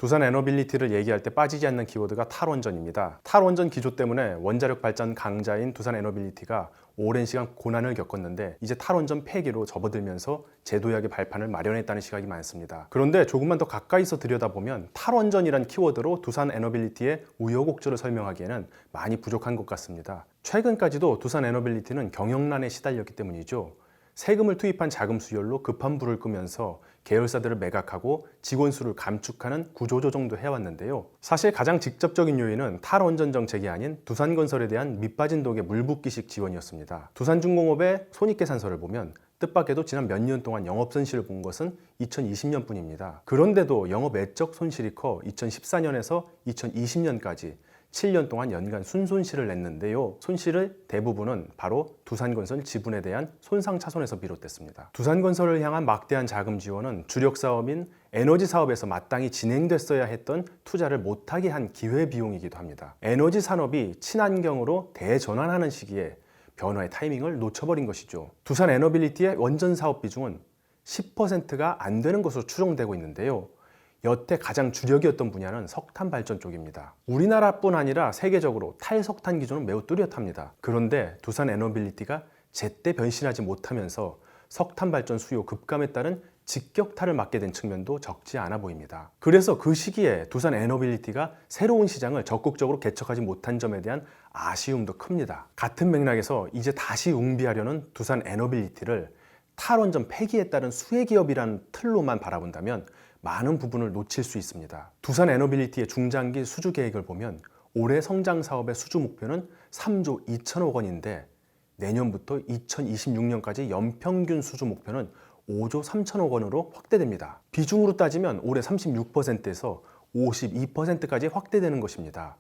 두산 에너빌리티를 얘기할 때 빠지지 않는 키워드가 탈원전입니다. 탈원전 기조 때문에 원자력 발전 강자인 두산 에너빌리티가 오랜 시간 고난을 겪었는데 이제 탈원전 폐기로 접어들면서 제도약의 발판을 마련했다는 시각이 많습니다. 그런데 조금만 더 가까이서 들여다보면 탈원전이란 키워드로 두산 에너빌리티의 우여곡절을 설명하기에는 많이 부족한 것 같습니다. 최근까지도 두산 에너빌리티는 경영난에 시달렸기 때문이죠. 세금을 투입한 자금 수혈로 급한 불을 끄면서 계열사들을 매각하고 직원 수를 감축하는 구조조정도 해왔는데요. 사실 가장 직접적인 요인은 탈원전 정책이 아닌 두산건설에 대한 밑빠진 독의 물붓기식 지원이었습니다. 두산중공업의 손익계산서를 보면 뜻밖에도 지난 몇 년 동안 영업손실을 본 것은 2020년뿐입니다. 그런데도 영업 외적 손실이 커 2014년에서 2020년까지 7년 동안 연간 순손실을 냈는데요. 손실의 대부분은 바로 두산건설 지분에 대한 손상차손에서 비롯됐습니다. 두산건설을 향한 막대한 자금 지원은 주력 사업인 에너지 사업에서 마땅히 진행됐어야 했던 투자를 못하게 한 기회비용이기도 합니다. 에너지 산업이 친환경으로 대전환하는 시기에 변화의 타이밍을 놓쳐버린 것이죠. 두산 에너빌리티의 원전 사업 비중은 10%가 안 되는 것으로 추정되고 있는데요. 여태 가장 주력이었던 분야는 석탄 발전 쪽입니다. 우리나라뿐 아니라 세계적으로 탈석탄 기조는 매우 뚜렷합니다. 그런데 두산 에너빌리티가 제때 변신하지 못하면서 석탄 발전 수요 급감에 따른 직격탄을 맞게 된 측면도 적지 않아 보입니다. 그래서 그 시기에 두산 에너빌리티가 새로운 시장을 적극적으로 개척하지 못한 점에 대한 아쉬움도 큽니다. 같은 맥락에서 이제 다시 웅비하려는 두산 에너빌리티를 탈원전 폐기에 따른 수혜기업이라는 틀로만 바라본다면 많은 부분을 놓칠 수 있습니다. 두산 에너빌리티의 중장기 수주 계획을 보면 올해 성장 사업의 수주 목표는 3조 2천억 원인데 내년부터 2026년까지 연평균 수주 목표는 5조 3천억 원으로 확대됩니다. 비중으로 따지면 올해 36%에서 52%까지 확대되는 것입니다.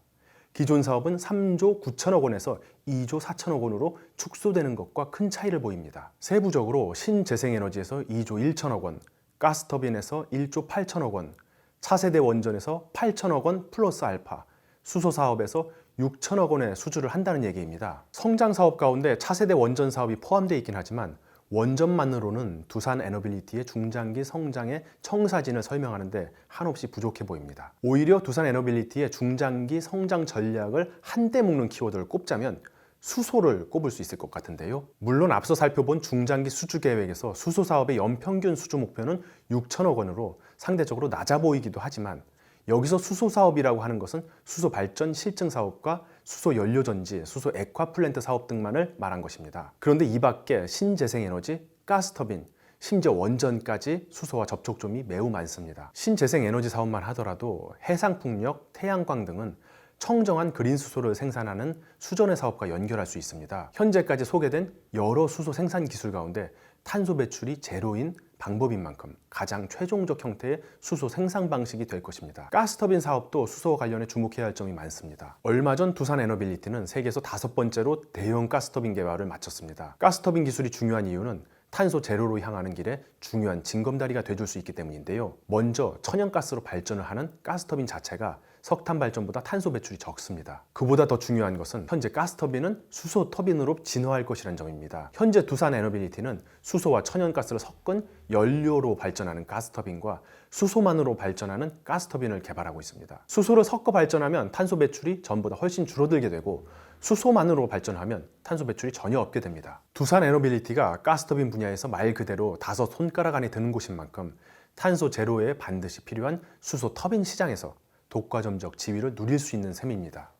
기존 사업은 3조 9천억 원에서 2조 4천억 원으로 축소되는 것과 큰 차이를 보입니다. 세부적으로 신재생에너지에서 2조 1천억 원, 가스터빈에서 1조 8천억 원, 차세대 원전에서 8천억 원 플러스 알파, 수소 사업에서 6천억 원의 수주를 한다는 얘기입니다. 성장 사업 가운데 차세대 원전 사업이 포함되어 있긴 하지만 원전만으로는 두산 에너빌리티의 중장기 성장의 청사진을 설명하는데 한없이 부족해 보입니다. 오히려 두산 에너빌리티의 중장기 성장 전략을 한데 묶는 키워드를 꼽자면 수소를 꼽을 수 있을 것 같은데요. 물론 앞서 살펴본 중장기 수주 계획에서 수소 사업의 연평균 수주 목표는 6천억 원으로 상대적으로 낮아 보이기도 하지만 여기서 수소 사업이라고 하는 것은 수소 발전 실증 사업과 수소 연료전지, 수소 액화 플랜트 사업 등만을 말한 것입니다. 그런데 이 밖에 신재생에너지, 가스터빈, 심지어 원전까지 수소와 접촉점이 매우 많습니다. 신재생에너지 사업만 하더라도 해상풍력, 태양광 등은 청정한 그린 수소를 생산하는 수전의 사업과 연결할 수 있습니다. 현재까지 소개된 여러 수소 생산 기술 가운데 탄소 배출이 제로인 방법인 만큼 가장 최종적 형태의 수소 생산 방식이 될 것입니다. 가스터빈 사업도 수소와 관련해 주목해야 할 점이 많습니다. 얼마 전 두산 에너빌리티는 세계에서 5번째로 대형 가스터빈 개발을 마쳤습니다. 가스터빈 기술이 중요한 이유는 탄소 제로로 향하는 길에 중요한 징검다리가 돼줄 수 있기 때문인데요. 먼저 천연가스로 발전을 하는 가스터빈 자체가 석탄 발전보다 탄소 배출이 적습니다. 그보다 더 중요한 것은 현재 가스터빈은 수소 터빈으로 진화할 것이라는 점입니다. 현재 두산 에너빌리티는 수소와 천연가스를 섞은 연료로 발전하는 가스터빈과 수소만으로 발전하는 가스터빈을 개발하고 있습니다. 수소를 섞어 발전하면 탄소 배출이 전보다 훨씬 줄어들게 되고 수소만으로 발전하면 탄소 배출이 전혀 없게 됩니다. 두산 에너빌리티가 가스터빈 분야에서 말 그대로 5손가락 안에 드는 곳인 만큼 탄소 제로에 반드시 필요한 수소 터빈 시장에서 독과점적 지위를 누릴 수 있는 셈입니다.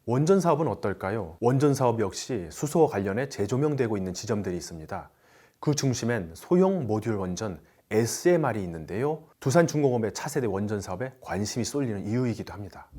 원전 사업은 어떨까요? 원전 사업 역시 수소와 관련해 재조명되고 있는 지점들이 있습니다. 그 중심엔 소형 모듈 원전 SMR이 있는데요. 두산중공업의 차세대 원전 사업에 관심이 쏠리는 이유이기도 합니다.